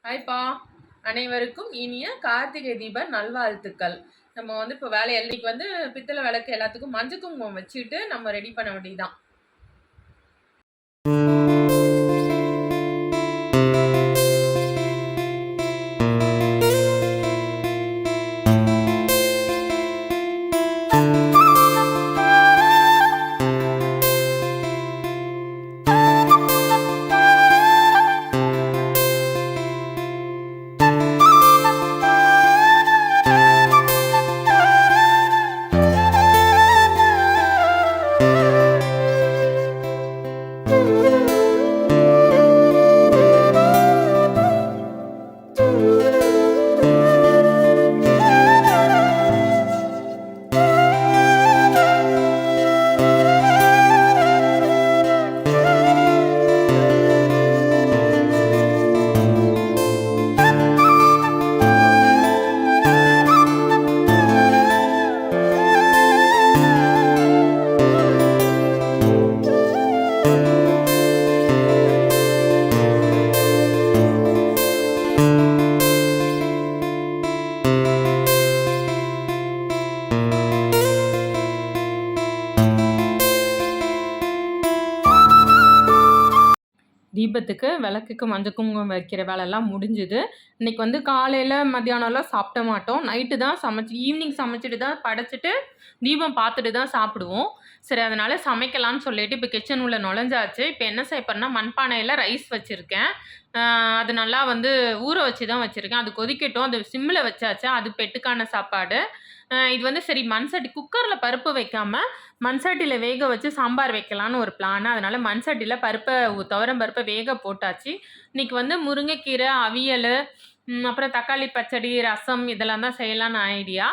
ஹாய்ப்பா, அனைவருக்கும் இனிய கார்த்திகை தீப நல்வாழ்த்துக்கள். நம்ம வந்து இப்போ வேலை இன்னைக்கு வந்து பித்தளை விளக்கு எல்லாத்துக்கும் மஞ்சள் குங்குமம் வச்சுட்டு நம்ம ரெடி பண்ண வேண்டியதுதான். தீபத்துக்கு விளக்குக்கு மஞ்சள் குங்குமம் வைக்கிற வேலைலாம் முடிஞ்சுது. இன்னைக்கு வந்து காலையில் மத்தியானம்லாம் சாப்பிட மாட்டோம். நைட்டு தான் ஈவினிங் சமைச்சிட்டு தான் படைச்சிட்டு தீபம் பார்த்துட்டு தான் சாப்பிடுவோம். சரி, அதனால் சமைக்கலான்னு சொல்லிட்டு இப்போ கிச்சன் உள்ள நுழைஞ்சாச்சு. இப்போ என்ன செய்ய போறேன்னா, மண்பானையில் ரைஸ் வச்சுருக்கேன். அது நல்லா வந்து ஊற வச்சு தான் வச்சுருக்கேன். அது கொதிக்கட்டும். அது சிம்மில் வச்சாச்சு. அது பெட்டுக்கான சாப்பாடு. இது வந்து சரி மண் சட்டி குக்கரில் பருப்பு வைக்காம மண் சட்டியில் வேக வச்சு சாம்பார் வைக்கலான்னு ஒரு பிளான். அதனால் மண் சட்டியில் துவரம் பருப்பை வேக போட்டாச்சு. இன்றைக்கி வந்து முருங்கைக்கீரை, அவியல், அப்புறம் தக்காளி பச்சடி, ரசம் இதெல்லாம் தான் செய்யலான்னு ஐடியா.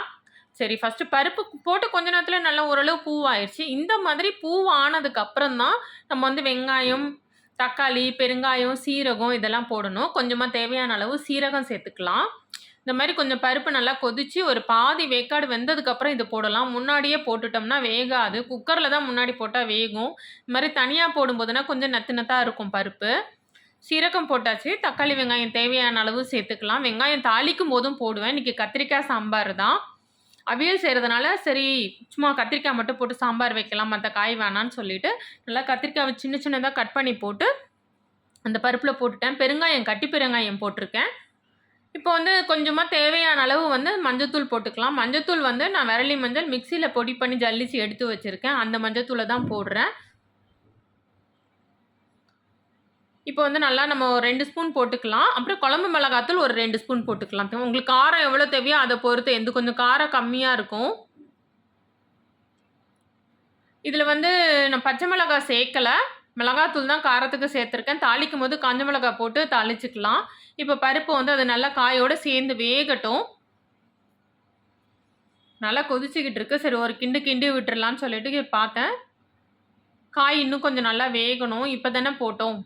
சரி, ஃபஸ்ட்டு பருப்பு போட்டு கொஞ்ச நேரத்தில் நல்லா ஓரளவு பூவாயிருச்சு. இந்த மாதிரி பூவானதுக்கு அப்புறம் தான் நம்ம வந்து வெங்காயம், தக்காளி, பெருங்காயம், சீரகம் இதெல்லாம் போடணும். கொஞ்சமாக தேவையான அளவு சீரகம் சேர்த்துக்கலாம். இந்த மாதிரி கொஞ்சம் பருப்பு நல்லா கொதிச்சு ஒரு பாதி வேக்காடு வெந்ததுக்கப்புறம் இது போடலாம். முன்னாடியே போட்டுட்டோம்னா வேகாது. குக்கரில் தான் முன்னாடி போட்டால் வேகும். இது மாதிரி தனியாக போடும்போதுனா கொஞ்சம் நத்து நத்தாக இருக்கும் பருப்பு. சீரகம் போட்டாச்சு. தக்காளி, வெங்காயம் தேவையான அளவு சேர்த்துக்கலாம். வெங்காயம் தாளிக்கும் போதும் போடுவேன். இன்றைக்கி கத்திரிக்காய் சாம்பார் தான். அவியல் செய்கிறதுனால சரி சும்மா கத்திரிக்காய் மட்டும் போட்டு சாம்பார் வைக்கலாம், மற்ற காய் வேணான்னு சொல்லிட்டு நல்லா கத்திரிக்காவை சின்ன சின்னதாக கட் பண்ணி போட்டு அந்த பருப்பில் போட்டுட்டேன். பெருங்காயம், கட்டி பெருங்காயம் போட்டிருக்கேன். இப்போ வந்து கொஞ்சமாக தேவையான அளவு வந்து மஞ்சத்தூள் போட்டுக்கலாம். மஞ்சத்தூள் வந்து நான் விரலி மஞ்சள் மிக்சியில் பொடி பண்ணி ஜல்லிச்சு எடுத்து வச்சுருக்கேன். அந்த மஞ்சத்தூளை தான் போடுறேன். இப்போ வந்து நல்லா நம்ம ஒரு 2 ஸ்பூன் போட்டுக்கலாம். அப்புறம் குழம்பு மிளகாத்தூள் ஒரு 2 ஸ்பூன் போட்டுக்கலாம். உங்களுக்கு காரம் எவ்வளோ தேவையோ அதை பொறுத்து. கொஞ்சம் காரம் கம்மியாக இருக்கும். இதில் வந்து நான் பச்சை மிளகாய் சேர்க்கலை. மிளகாத்தூள் தான் காரத்துக்கு சேர்த்துருக்கேன். தாளிக்கும் போது காஞ்ச மிளகாய் போட்டு தாளிச்சுக்கலாம். இப்போ பருப்பு வந்து அது நல்லா காயோடு சேர்ந்து வேகட்டும். நல்லா கொதிச்சுக்கிட்டு இருக்கு. சரி, ஒரு கிண்டி விட்டுறலான்னு சொல்லிட்டு பார்த்தேன். காய் இன்னும் கொஞ்சம் நல்லா வேகணும். இப்போ தானே போட்டோம்.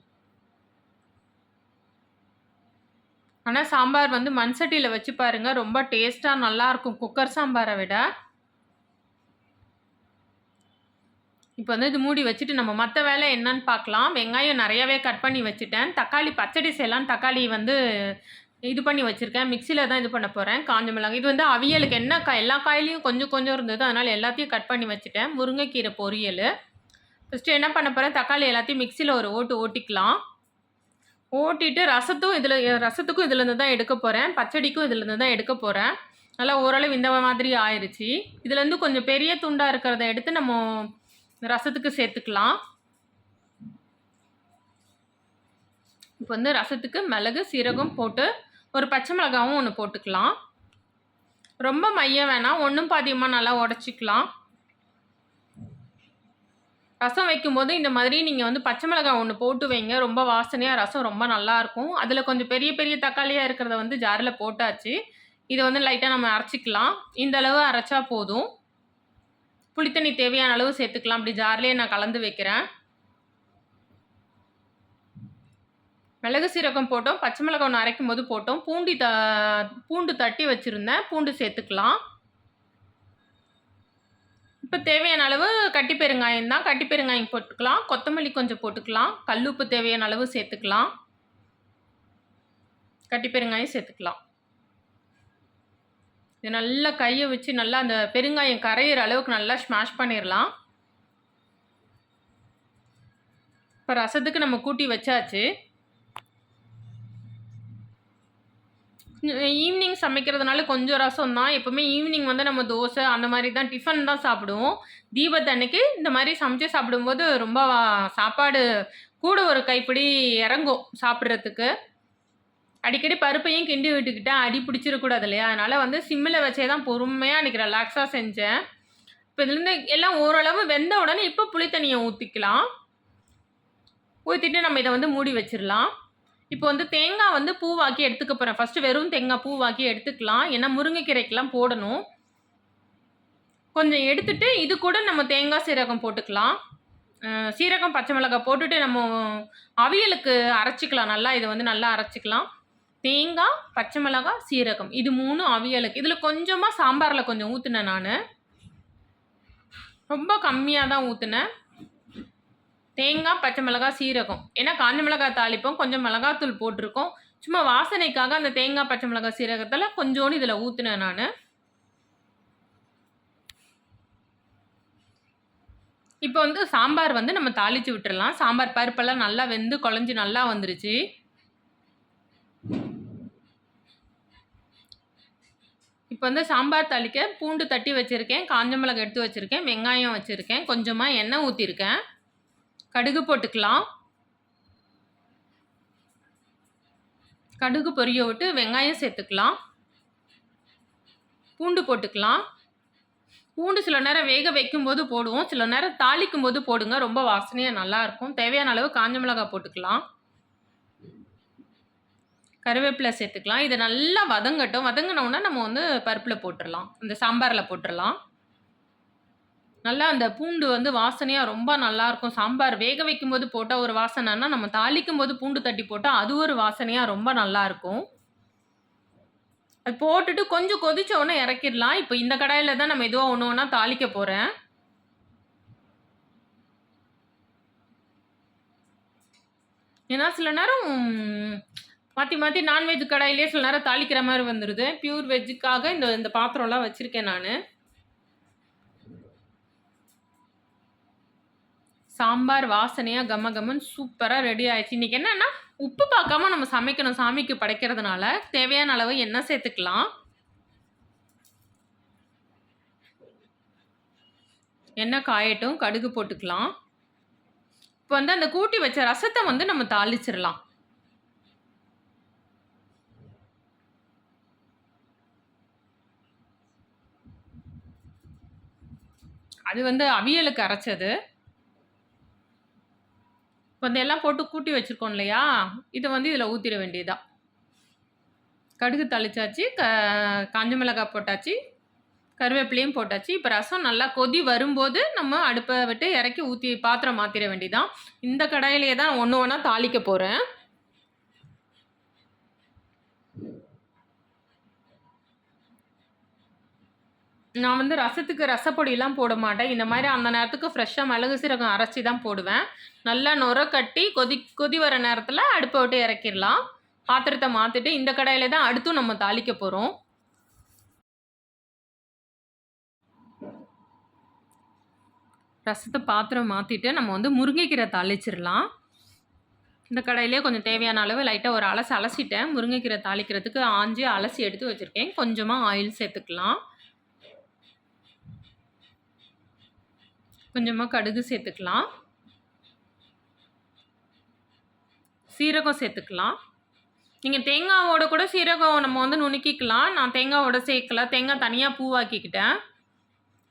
ஆனால் சாம்பார் வந்து மண் சட்டியில் வச்சு பாருங்கள், ரொம்ப டேஸ்ட்டாக நல்லாயிருக்கும் குக்கர் சாம்பாரை விட. இப்போ வந்து இது மூடி வச்சுட்டு நம்ம மற்ற வேலை என்னன்னு பார்க்கலாம். வெங்காயம் நிறையாவே கட் பண்ணி வச்சுட்டேன். தக்காளி பச்சடி செய்யலாம். தக்காளி வந்து இது பண்ணி வச்சுருக்கேன். மிக்சியில் தான் இது பண்ண போகிறேன். காஞ்ச மிளகாய் இது வந்து அவியலுக்கு எல்லா காயிலையும் கொஞ்சம் கொஞ்சம் இருந்தது. அதனால் எல்லாத்தையும் கட் பண்ணி வச்சுட்டேன். முருங்கைக்கீரை பொரியல். ஃபஸ்ட்டு என்ன பண்ண போகிறேன், தக்காளி எல்லாத்தையும் மிக்சியில் ஒரு ஓட்டிக்கலாம். ஓட்டிட்டு ரசத்துக்கும் இதுலேருந்து தான் எடுக்க போகிறேன். பச்சடிக்கும் இதுலேருந்து தான் எடுக்க போகிறேன். நல்லா ஓரளவு இந்த மாதிரி ஆயிடுச்சு. இதுலேருந்து கொஞ்சம் பெரிய துண்டாக இருக்கிறத எடுத்து நம்ம ரசத்துக்கு சேர்த்துக்கலாம். இப்போ வந்து ரசத்துக்கு மிளகு, சீரகம் போட்டு ஒரு பச்சை மிளகாவும் ஒன்று போட்டுக்கலாம். ரொம்ப மையம் வேணாம், ஒன்றும் பாதியமாக நல்லா உடச்சிக்கலாம். ரசம் வைக்கும்போது இந்த மாதிரி நீங்கள் வந்து பச்சை மிளகாய் ஒன்று போட்டு வைங்க. ரொம்ப வாசனையாக ரசம் ரொம்ப நல்லாயிருக்கும். அதில் கொஞ்சம் பெரிய பெரிய தக்காளியாக இருக்கிறத வந்து ஜாரில் போட்டாச்சு. இதை வந்து லைட்டாக நம்ம அரைச்சிக்கலாம். இந்த அளவு அரைச்சா போதும். புளித்தண்ணி தேவையான அளவு சேர்த்துக்கலாம். அப்படி ஜார்லேயே நான் கலந்து வைக்கிறேன். மிளகு சீரகம் போட்டோம். பச்சை மிளகாய் ஒன்று அரைக்கும் போது போட்டோம். பூண்டு தட்டி வச்சுருந்தேன். பூண்டு சேர்த்துக்கலாம். இப்போ தேவையான அளவு கட்டி பெருங்காயம் தான். கட்டி பெருங்காயம் போட்டுக்கலாம். கொத்தமல்லி கொஞ்சம் போட்டுக்கலாம். கல்லுப்பு தேவையான அளவு சேர்த்துக்கலாம். கட்டி பெருங்காயம் சேர்த்துக்கலாம். இது நல்லா கையை வச்சு நல்லா அந்த பெருங்காயம் கரையிற அளவுக்கு நல்லா ஸ்மாஷ் பண்ணிடலாம். இப்போ ரசத்துக்கு நம்ம கூட்டி வச்சாச்சு. ஈவினிங் சமைக்கிறதுனால கொஞ்சம் ரசம் தான். எப்பவுமே ஈவினிங் வந்து நம்ம தோசை அந்த மாதிரி தான் டிஃபன் தான் சாப்பிடுவோம். தீபத்தன்னைக்கு இந்த மாதிரி சமைச்சு சாப்பிடும்போது ரொம்ப சாப்பாடு கூட ஒரு கைப்பிடி இறங்கும் சாப்பிட்றதுக்கு. அடிக்கடி பருப்பையும் கிண்டி விட்டுக்கிட்டேன், அடி பிடிச்சிடக்கூடாது இல்லையா? அதனால் வந்து சிம்மில் வச்சே தான் பொறுமையாக அன்றைக்கி ரிலாக்ஸாக செஞ்சேன். இப்போ இதுலேருந்து எல்லாம் ஓரளவு வெந்த உடனே இப்போ புளி தண்ணியை ஊற்றிக்கலாம். ஊற்றிட்டு நம்ம இதை வந்து மூடி வச்சிடலாம். இப்போ வந்து தேங்காய் வந்து பூவாக்கி எடுத்துக்க போகிறேன். ஃபஸ்ட்டு வெறும் தேங்காய் பூவாக்கி எடுத்துக்கலாம். ஏன்னா முருங்கைக்கீரைக்கெல்லாம் போடணும். கொஞ்சம் எடுத்துட்டு இது கூட நம்ம தேங்காய் சீரகம் போட்டுக்கலாம். சீரகம் பச்சை மிளகாய் போட்டுட்டு நம்ம அவியலுக்கு அரைச்சிக்கலாம். நல்லா இதை வந்து நல்லா அரைச்சிக்கலாம். தேங்காய், பச்சை மிளகாய், சீரகம் இது 3 அவியலுக்கு. இதில் கொஞ்சமாக சாம்பாரில் கொஞ்சம் ஊற்றினேன் நான். ரொம்ப கம்மியாக தான் ஊற்றினேன். தேங்காய், பச்சை மிளகாய், சீரகம். ஏன்னா காஞ்ச மிளகாய் தாளிப்போம், கொஞ்சம் மிளகாத்தூள் போட்டிருக்கோம். சும்மா வாசனைக்காக அந்த தேங்காய், பச்சை மிளகாய், சீரகத்தில் கொஞ்சோண்டு இதில் ஊற்றினேன் நான். இப்போ வந்து சாம்பார் வந்து நம்ம தாளித்து விட்டுறலாம். சாம்பார் பருப்பெல்லாம் நல்லா வெந்து குழஞ்சி நல்லா வந்துருச்சு. இப்போ வந்து சாம்பார் தாளிக்க பூண்டு தட்டி வச்சுருக்கேன், காஞ்ச மிளகாய் எடுத்து வச்சுருக்கேன், வெங்காயம் வச்சுருக்கேன், கொஞ்சமாக எண்ணெய் ஊற்றிருக்கேன். கடுகு போட்டுக்கலாம். கடுகு பொரிய விட்டு வெங்காயம் சேர்த்துக்கலாம். பூண்டு போட்டுக்கலாம். பூண்டு சில நேரம் வேக வைக்கும்போது போடுவோம், சில நேரம் தாளிக்கும் போது போடுங்க, ரொம்ப வாசனையாக நல்லாயிருக்கும். தேவையான அளவு காஞ்ச மிளகாய் போட்டுக்கலாம். கருவேப்பிலை சேர்த்துக்கலாம். இதை நல்லா வதங்கட்டும். வதங்கினோன்னா நம்ம வந்து பருப்பில் போட்டுடலாம், இந்த சாம்பாரில் போட்டுடலாம். நல்லா அந்த பூண்டு வந்து வாசனையாக ரொம்ப நல்லாயிருக்கும். சாம்பார் வேக வைக்கும்போது போட்டால் ஒரு வாசனைன்னா, நம்ம தாளிக்கும் போது பூண்டு தட்டி போட்டால் அது ஒரு வாசனையாக ரொம்ப நல்லாயிருக்கும். அது போட்டுட்டு கொஞ்சம் கொதிச்ச உடனே இறக்கிடலாம். இப்போ இந்த கடாயில் தான் நம்ம எதுவாக ஒன்று ஒன்றா தாளிக்க போகிறேன். ஏன்னா சில நேரம் மாற்றி மாற்றி நான்வெஜ் கடாயிலே சில நேரம் தாளிக்கிற மாதிரி வந்துடுது. பியூர் வெஜ்ஜுக்காக இந்த பாத்திரம்லாம் வச்சுருக்கேன் நான். சாம்பார் வாசனையாக கம கமன்னு சூப்பராக ரெடி ஆயிடுச்சு. இன்றைக்கி என்னென்னா உப்பு பார்க்காம நம்ம சமைக்கணும். சாமிக்கு படைக்கிறதுனால தேவையான அளவு எண்ணெய் சேர்த்துக்கலாம். எண்ணெய் காயட்டும், கடுகு போட்டுக்கலாம். இப்போ வந்து அந்த கூட்டி வச்ச ரசத்தை வந்து நம்ம தாளிச்சிடலாம். அது வந்து அவியலுக்கு அரைச்சது. இப்போ இந்த எல்லாம் போட்டு கூட்டி வச்சுருக்கோம் இல்லையா, இதை வந்து இதில் ஊற்றிட வேண்டியதுதான். கடுகு தாளிச்சாச்சு, காஞ்ச மிளகாய் போட்டாச்சு, கருவேப்பிலையும் போட்டாச்சு. இப்போ ரசம் நல்லா கொதி வரும்போது நம்ம அடுப்பை விட்டு இறக்கி ஊற்றி பாத்திரம் மாற்றிட வேண்டியதான். இந்த கடாயிலே தான் ஒன்று ஒன்றா தாளிக்க போகிறேன். நான் வந்து ரசத்துக்கு ரசப்பொடியெல்லாம் போட மாட்டேன். இந்த மாதிரி அந்த நேரத்துக்கு ஃப்ரெஷ்ஷாக மிளகு சீரகம் அரைச்சி தான் போடுவேன். நல்லா நுர கட்டி கொதி வர நேரத்தில் அடுப்பை விட்டு இறக்கிடலாம். பாத்திரத்தை மாற்றிட்டு இந்த கடாயில தான் அடுத்தும் நம்ம தாளிக்க போகிறோம். ரசத்தை பாத்திரம் மாற்றிட்டு நம்ம வந்து முருங்கைக்கீரை தாளிச்சிடலாம். இந்த கடாயிலே கொஞ்சம் தேவையான அளவு லைட்டாக ஒரு அலசிட்டேன். முருங்கைக்கீரை தாளிக்கிறதுக்கு ஆஞ்சி அலசி எடுத்து வச்சுருக்கேன். கொஞ்சமாக ஆயில் சேர்த்துக்கலாம். கொஞ்சமாக கடுகு சேர்த்துக்கலாம். சீரகம் சேர்த்துக்கலாம். நீங்கள் தேங்காவோட கூட சீரகம் நம்ம வந்து நுணுக்கிக்கலாம். நான் தேங்காவோட சேர்க்கல, தேங்காய் தனியாக பூவாக்கிக்கிட்டேன்.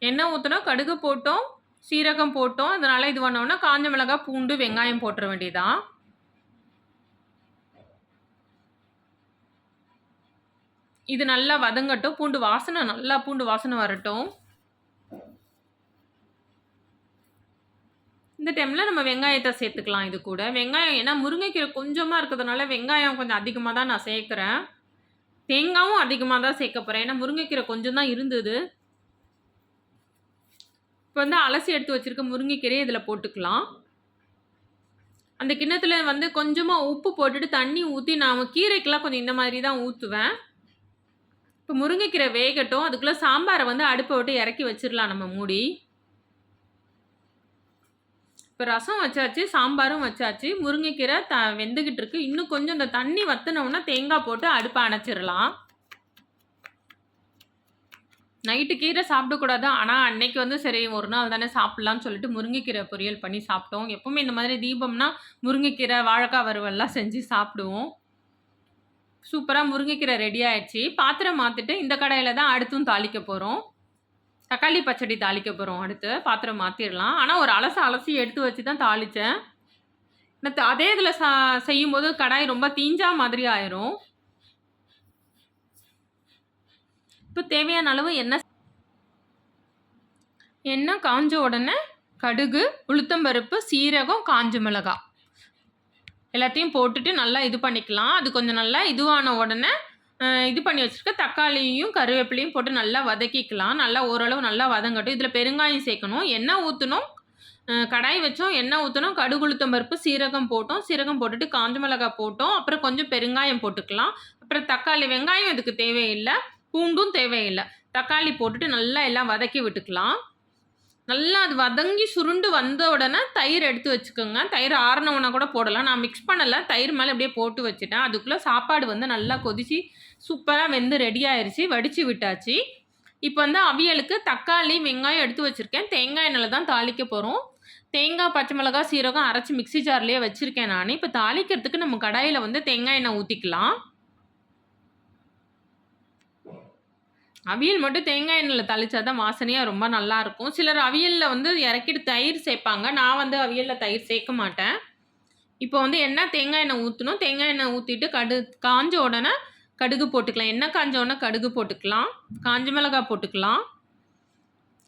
எண்ணெய் ஊற்றினோம், கடுகு போட்டோம், சீரகம் போட்டோம். அதனால் இது பண்ணோன்னா காஞ்ச மிளகாய், பூண்டு, வெங்காயம் போட்டுற வேண்டியதான். இது நல்லா வதங்கட்டும். பூண்டு வாசனை வரட்டும். இந்த டைமில் நம்ம வெங்காயத்தை சேர்த்துக்கலாம். இது கூட வெங்காயம், ஏன்னா முருங்கைக்கீரை கொஞ்சமாக இருக்கிறதுனால வெங்காயம் கொஞ்சம் அதிகமாக தான் நான் சேர்க்குறேன். தேங்காயும் அதிகமாக தான் சேர்க்க போகிறேன். ஏன்னா முருங்கைக்கீரை கொஞ்சம் தான் இருந்தது. இப்போ வந்து அலசி எடுத்து வச்சிருக்க முருங்கைக்கீரையை இதில போட்டுக்கலாம். அந்த கிண்ணத்தில வந்து கொஞ்சமா உப்பு போட்டுட்டு தண்ணி ஊத்தி நான் கீரைக்கெல்லாம் கொஞ்சம் இந்த மாதிரி தான் ஊத்துவேன். இப்போ முருங்கைக்கீரை வேகட்டும். அதுக்குள்ள சாம்பார வந்து அடுப்ப விட்டு இறக்கி வச்சிரலாம் நம்ம மூடி. இப்போ ரசம் வச்சாச்சு, சாம்பாரும் வச்சாச்சு. முருங்கைக்கீரை வெந்துகிட்டு இருக்கு. இன்னும் கொஞ்சம் இந்த தண்ணி வத்துனோம்னா தேங்காய் போட்டு அடுப்ப அணைச்சிரலாம். நைட்டு கீரை சாப்பிடக்கூடாது. ஆனா, அன்னைக்கு வந்து சரி ஒரு நாள் தானே சாப்பிடலாம்னு சொல்லிட்டு முருங்கைக்கீரை பொரியல் பண்ணி சாப்பிட்டோம். எப்பவுமே இந்த மாதிரி தீபம்னா முருங்கைக்கீரை, வாழைக்காய் வறுவல்லாம் செஞ்சு சாப்பிடுவோம். சூப்பரா முருங்கைக்கீரை ரெடி ஆயிடுச்சு. பாத்திரம் மாத்திட்டு இந்த கடாயில தான் அடுத்தும் தாளிக்க போறோம். தக்காளி பச்சடி தாளிக்க போறோம் அடுத்து. பாத்திரம் மாத்திரலாம். ஆனா, ஒரு அலசி எடுத்து வச்சு தான் தாளிச்சேன். அதே இதில செய்யும்போது கடாய் ரொம்ப தீஞ்சா மாதிரி ஆயிரும். இப்போ தேவையான அளவு எண்ணெய் காஞ்ச உடனே கடுகு, உளுத்தம்பருப்பு, சீரகம், காஞ்ச மிளகாய் எல்லாத்தையும் போட்டுட்டு நல்லா இது பண்ணிக்கலாம். அது கொஞ்சம் நல்லா இதுவான உடனே இது பண்ணி வச்சிருக்க தக்காளியும், கருவேப்பிலையும் போட்டு நல்லா வதக்கிக்கலாம். நல்லா ஓரளவு நல்லா வதங்கட்டும். இதில பெருங்காயம் சேர்க்கணும். எண்ணெய் ஊத்தணும். கடாய் வச்சோம், எண்ணெய் ஊத்தணும், கடுகு, உளுத்தம் பருப்பு, சீரகம் போட்டோம். சீரகம் போட்டுட்டு காஞ்ச மிளகாய் போட்டோம். அப்புறம் கொஞ்சம் பெருங்காயம் போட்டுக்கலாம். அப்புறம் தக்காளி, வெங்காயம் இதுக்கு தேவையில்ல. பூண்டும் தேவையில்ல. தக்காளி போட்டுட்டு நல்லா எல்லாம் வதக்கி விட்டுக்கலாம். நல்லா அது வதங்கி சுருண்டு வந்த உடனே தயிர் எடுத்து வச்சுக்கோங்க. தயிர் ஆறுனவுனா கூட போடலாம். நான் மிக்ஸ் பண்ணல. தயிர் மேல அப்படியே போட்டு வச்சுட்டேன். அதுக்குள்ள சாப்பாடு வந்து நல்லா கொதிச்சு சூப்பரா வெந்து ரெடி ஆயிருச்சு. வடிச்சு விட்டாச்சு. இப்போ வந்து அவியலுக்கு தக்காளி, வெங்காயம் எடுத்து வச்சிருக்கேன். தேங்காய் எண்ணெயில தான் தாளிக்க போறோம். தேங்காய், பச்சை மிளகாய், சீரகம் அரைச்சு மிக்ஸி ஜார்லயே வச்சிருக்கேன் நானு. இப்போ தாளிக்கிறதுக்கு நம்ம கடாயில வந்து தேங்காய் எண்ணெய் ஊத்திக்கலாம். அவியல் மட்டும் தேங்காய் எண்ணெயில தாளிச்சா தான் வாசனையா ரொம்ப நல்லாயிருக்கும். சிலர் அவியல்ல வந்து இறக்கிட்டு தயிர் சேர்ப்பாங்க. நான் வந்து அவியல்ல தயிர் சேர்க்க மாட்டேன். இப்போ வந்து தேங்காய் எண்ணெய் ஊத்தணும். தேங்காய் எண்ணெய் ஊத்திட்டு காஞ்ச உடனே கடுகு போட்டுக்கலாம். எண்ணெய் காஞ்ச உடனே கடுகு போட்டுக்கலாம். காஞ்ச மிளகாய் போட்டுக்கலாம்.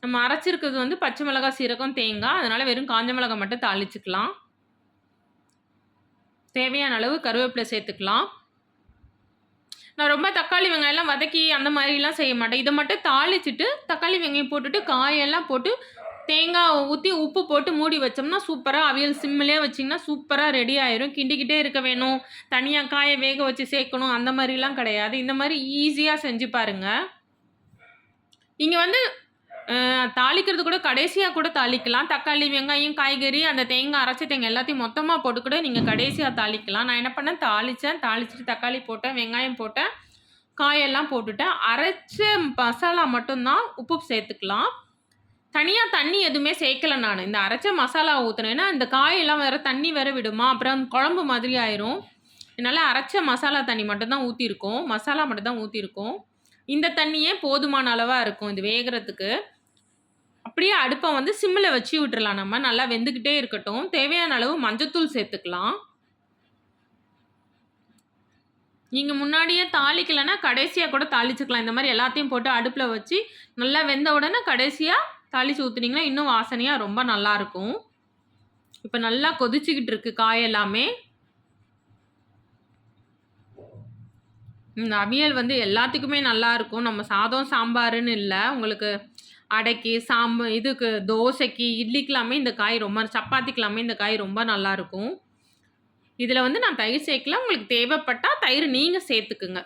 நம்ம அரைச்சிருக்கிறது வந்து பச்சை மிளகாய், சீரகம், தேங்காய். அதனால வெறும் காஞ்ச மிளகாய் மட்டும் தாளிச்சுக்கலாம். தேவையான அளவு கருவேப்பிலை சேர்த்துக்கலாம். நான் ரொம்ப தக்காளி, வெங்காயம்லாம் வதக்கி அந்த மாதிரிலாம் செய்ய மாட்டேன். இதை மட்டும் தாளிச்சுட்டு தக்காளி, வெங்காயம் போட்டுட்டு காயெல்லாம் போட்டு தேங்காய் ஊற்றி உப்பு போட்டு மூடி வச்சோம்னா சூப்பராக அவியல் சிம்மிலே வச்சிங்கன்னா சூப்பராக ரெடி ஆயிரும். கிண்டிக்கிட்டே இருக்க வேணும், தனியாக காயை வேக வச்சு சேர்க்கணும் அந்த மாதிரிலாம் கிடையாது. இந்த மாதிரி ஈஸியாக செஞ்சு பாருங்கள். நீங்கள் வந்து தாளிக்கிறது கூட கடைசியாக கூட தாளிக்கலாம். தக்காளி, வெங்காயம், காய்கறி, அந்த தேங்காய் அரைச்ச தேங்காய் எல்லாத்தையும் மொத்தமாக போட்டு கூட நீங்கள் கடைசியாக தாளிக்கலாம். நான் என்ன பண்ணேன், தாளிச்சுட்டு தக்காளி போட்டேன், வெங்காயம் போட்டேன், காயெல்லாம் போட்டுட்டேன். அரைச்ச மசாலா மட்டும்தான் உப்பு சேர்த்துக்கலாம். தனியாக தண்ணி எதுவுமே சேர்க்கல நான். இந்த அரைச்ச மசாலா ஊற்றினேன்னா இந்த காயெல்லாம் வேறு தண்ணி வேறு விடுமா, அப்புறம் குழம்பு மாதிரி ஆயிரும். அதனால் அரைச்ச மசாலா தண்ணி மட்டும்தான் ஊற்றிருக்கோம். மசாலா மட்டும்தான் ஊற்றிருக்கோம். இந்த தண்ணியே போதுமான அளவாக இருக்கும் இது வேகிறதுக்கு. அப்படியே அடுப்பை வந்து சிம்மில் வச்சு விட்டுறலாம். நம்ம நல்லா வெந்துக்கிட்டே இருக்கட்டும். தேவையான அளவு மஞ்சத்தூள் சேர்த்துக்கலாம். நீங்கள் முன்னாடியே தாளிக்கலைன்னா கடைசியாக கூட தாளிச்சுக்கலாம். இந்த மாதிரி எல்லாத்தையும் போட்டு அடுப்பில் வச்சு நல்லா வெந்த உடனே கடைசியாக தாளித்து ஊற்றுனீங்கன்னா இன்னும் வாசனையாக ரொம்ப நல்லாயிருக்கும். இப்போ நல்லா கொதிச்சுக்கிட்டு இருக்கு காய் எல்லாமே. இந்த அவியல் வந்து எல்லாத்துக்குமே நல்லாயிருக்கும். நம்ம சாதம், சாம்பாருன்னு இல்லை, உங்களுக்கு அடைக்கு, இதுக்கு தோசைக்கு, இட்லிக்கெல்லாமே இந்த காய் ரொம்ப, சப்பாத்திக்கெல்லாமே இந்த காய் ரொம்ப நல்லாயிருக்கும். இதில் வந்து நான் தயிர் சேர்க்கல. உங்களுக்கு தேவைப்பட்டால் தயிர் நீங்கள் சேர்த்துக்குங்க.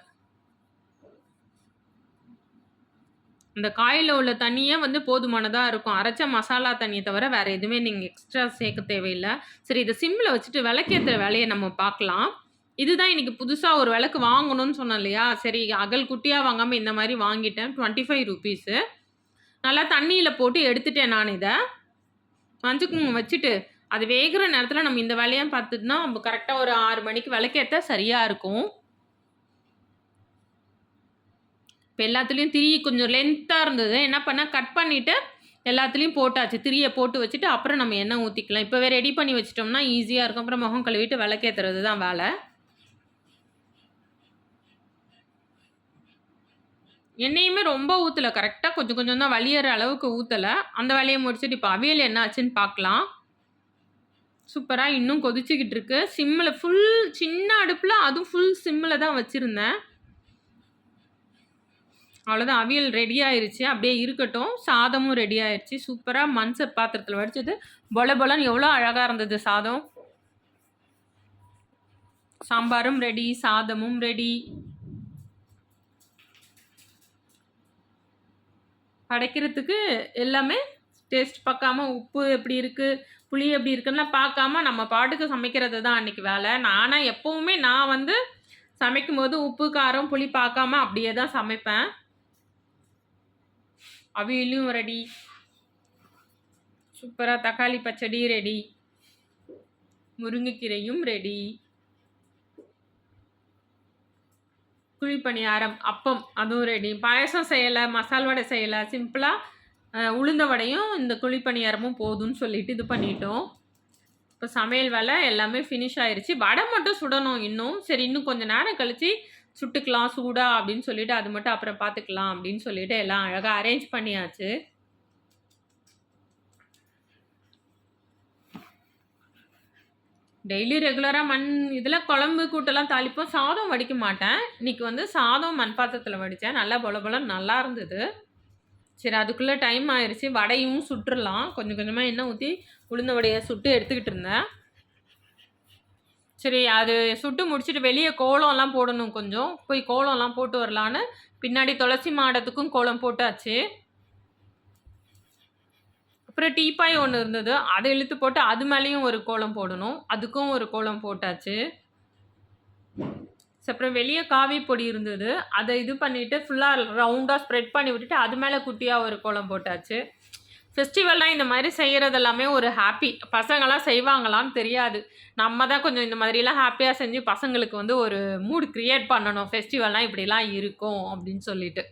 இந்த காயில் உள்ள தண்ணியே வந்து போதுமானதாக இருக்கும். அரைச்ச மசாலா தண்ணியை தவிர வேறு எதுவுமே நீங்கள் எக்ஸ்ட்ரா சேர்க்க தேவையில்லை. சரி, இதை சிம்மில் வச்சுட்டு விளக்கேற்றுற வேலையை நம்ம பார்க்கலாம். இதுதான் இன்றைக்கி புதுசாக ஒரு விளக்கு வாங்கணும்னு சொன்னேன் இல்லையா? சரி, அகல் குட்டியாக வாங்காமல் இந்த மாதிரி வாங்கிட்டேன். 25 ரூபீஸு. நல்லா தண்ணியில் போட்டு எடுத்துட்டேன் நான் இதை. மஞ்சள் குங்குமம் வச்சுட்டு அது வேகிற நேரத்தில் நம்ம இந்த வேலையை பார்த்துட்டுனா நம்ம கரெக்டாக ஒரு 6 மணிக்கு விளக்கேற்ற சரியாக இருக்கும். இப்போ எல்லாத்துலேயும் திரி கொஞ்சம் லென்த்தாக இருந்தது. என்ன பண்ணேன், கட் பண்ணிவிட்டு எல்லாத்துலேயும் போட்டாச்சு. திரியை போட்டு வச்சுட்டு அப்புறம் நம்ம எண்ணெய் ஊற்றிக்கலாம். இப்போவே ரெடி பண்ணி வச்சிட்டோம்னா ஈஸியாக இருக்கும். அப்புறம் முகம் கழுவிட்டு விளக்கேற்றுறது தான் வேலை. எண்ணெயுமே ரொம்ப ஊற்றலை, கரெக்டாக கொஞ்சம் கொஞ்சம் தான் வலியற அளவுக்கு ஊற்றலை. அந்த வேலையை முடிச்சுட்டு இப்போ அவியல் என்ன ஆச்சுன்னு பார்க்கலாம். சூப்பராக இன்னும் கொதிச்சுக்கிட்டு இருக்கு. சிம்மில் ஃபுல் சின்ன அடுப்பில், அதுவும் ஃபுல் சிம்மில் தான் வச்சுருந்தேன். அவ்வளோதான் அவியல் ரெடி ஆயிருச்சு. அப்படியே இருக்கட்டும். சாதமும் ரெடி ஆயிருச்சு. சூப்பரா பாத்திரத்தில வடிச்சது. பொல பொலன்னு எவ்வளோ அழகா இருந்தது சாதம். சாம்பாரும் ரெடி, சாதமும் ரெடி. படைக்கிறதுக்கு எல்லாமே டேஸ்ட் பார்க்காம, உப்பு எப்படி இருக்கு, புளி எப்படி இருக்குன்னுலாம் பார்க்காம, நம்ம பாட்டுக்கு சமைக்கிறது தான் அன்னைக்கு வேலை. நானா எப்பவுமே நான் வந்து சமைக்கும்போது உப்பு, காரம், புளி பார்க்காம அப்படியே தான் சமைப்பேன். அவியலும் ரெடி. சூப்பரா தக்காளி பச்சடி ரெடி. முருங்கைக்கீரையும் ரெடி. குழி பணியாரம், அப்பம் அதுவும் ரெடி. பாயாசம் செய்யலை, மசால் வடை செய்யலை. சிம்பிளாக உளுந்த வடையும் இந்த குழி பணியாரமும் போதும்னு சொல்லிட்டு இது பண்ணிட்டோம். இப்போ சமையல் வேலை எல்லாமே ஃபினிஷ் ஆயிருச்சு. வடை மட்டும் சுடணும் இன்னும். சரி இன்னும் கொஞ்சம் நேரம் கழிச்சு சுட்டுக்கலாம் சூடா அப்படின்னு சொல்லிட்டு அது மட்டும் அப்புறம் பார்த்துக்கலாம் அப்படின்னு சொல்லிட்டு எல்லாம் அழகாக அரேஞ்ச் பண்ணியாச்சு. டெய்லி ரெகுலராக இதில் குழம்பு கூட்டெல்லாம் தாளிப்போம். சாதம் வடிக்க மாட்டேன். இன்னைக்கு வந்து சாதம் மண் பாத்திரத்தில் வடித்தேன். நல்லா பொல பொலன்னு நல்லா இருந்தது. சரி அதுக்குள்ளே டைம் ஆயிடுச்சு. வடையும் சுட்டுறலாம். கொஞ்சம் கொஞ்சமாக எண்ணெய் ஊற்றி உளுந்த வடையை சுட்டு எடுத்துக்கிட்டு இருந்தேன். சரி அது சுட்டு முடிச்சுட்டு வெளியே கோலம்லாம் போடணும் கொஞ்சம். போய் கோலம்லாம் போட்டு வரலான்னு பின்னாடி துளசி மாடத்துக்கும் கோலம் போட்டாச்சு. அப்புறம் டீப்பாய் ஒன்று இருந்தது. அதை இழுத்து போட்டு அது மேலேயும் ஒரு கோலம் போடணும். அதுக்கும் ஒரு கோலம் போட்டாச்சு. அப்புறம் வெளியே காவி பொடி இருந்தது. அதை இது பண்ணிவிட்டு ஃபுல்லாக ரவுண்டாக ஸ்ப்ரெட் பண்ணி விட்டுட்டு அது மேலே குட்டியாக ஒரு கோலம் போட்டாச்சு. ஃபெஸ்டிவல்லாம் இந்த மாதிரி செய்கிறது எல்லாமே ஒரு ஹாப்பி. பசங்களாம் செய்வாங்களான்னு தெரியாது. நம்ம தான் கொஞ்சம் இந்த மாதிரிலாம் ஹாப்பியாக செஞ்சு பசங்களுக்கு வந்து ஒரு மூட் க்ரியேட் பண்ணணும். ஃபெஸ்டிவல்னால் இப்படிலாம் இருக்கும் அப்படின்னு சொல்லிட்டு.